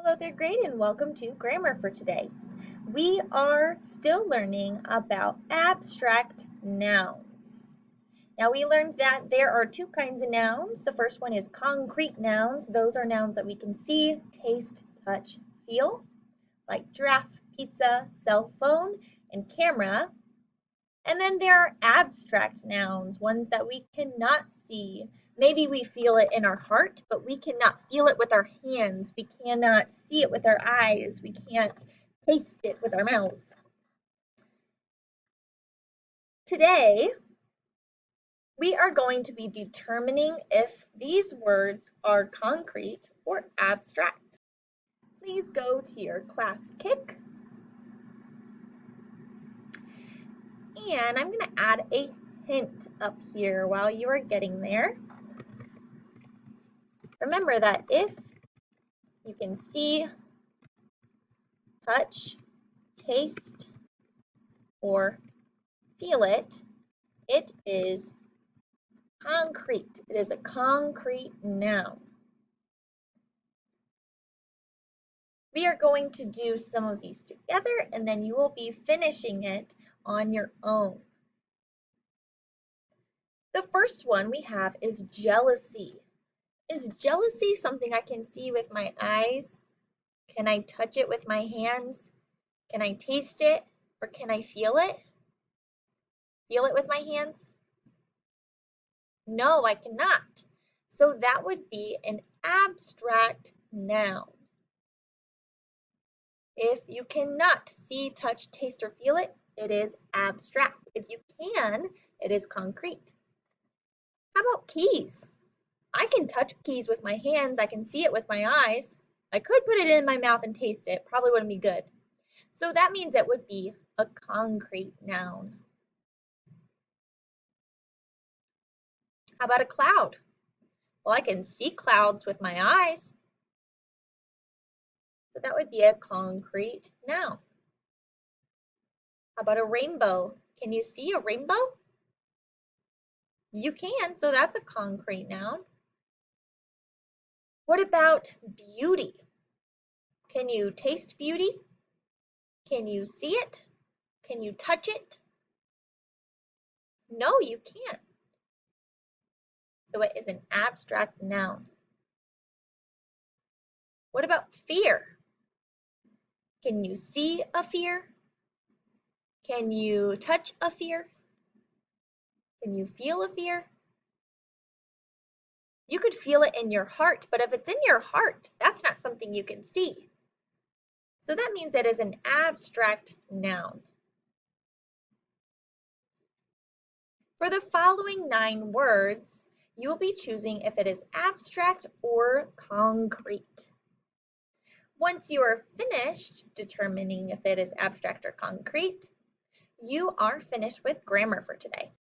Hello, third grade, and welcome to Grammar for today. We are still learning about abstract nouns. Now, we learned that there are two kinds of nouns. The first one is concrete nouns. Those are nouns that we can see, taste, touch, feel, like giraffe, pizza, cell phone, and camera. And then there are abstract nouns, ones that we cannot see. Maybe we feel it in our heart, but we cannot feel it with our hands. We cannot see it with our eyes. We can't taste it with our mouths. Today, we are going to be determining if these words are concrete or abstract. Please go to your class kick. And I'm going to add a hint up here while you are getting there. Remember that if you can see, touch, taste, or feel it, it is concrete. It is a concrete noun. We are going to do some of these together, and then you will be finishing it on your own. The first one we have is jealousy. Is jealousy something I can see with my eyes? Can I touch it with my hands? Can I taste it? Or can I feel it? Feel it with my hands? No, I cannot. So that would be an abstract noun. If you cannot see, touch, taste, or feel it, it is abstract. If you can, it is concrete. How about keys? I can touch keys with my hands. I can see it with my eyes. I could put it in my mouth and taste it. Probably wouldn't be good. So that means it would be a concrete noun. How about a cloud? Well, I can see clouds with my eyes. So that would be a concrete noun. How about a rainbow? Can you see a rainbow? You can, so that's a concrete noun. What about beauty? Can you taste beauty? Can you see it? Can you touch it? No, you can't. So it is an abstract noun. What about fear? Can you see a fear? Can you touch a fear? Can you feel a fear? You could feel it in your heart, but if it's in your heart, that's not something you can see. So that means it is an abstract noun. For the following 9 words, you will be choosing if it is abstract or concrete. Once you are finished determining if it is abstract or concrete, you are finished with grammar for today.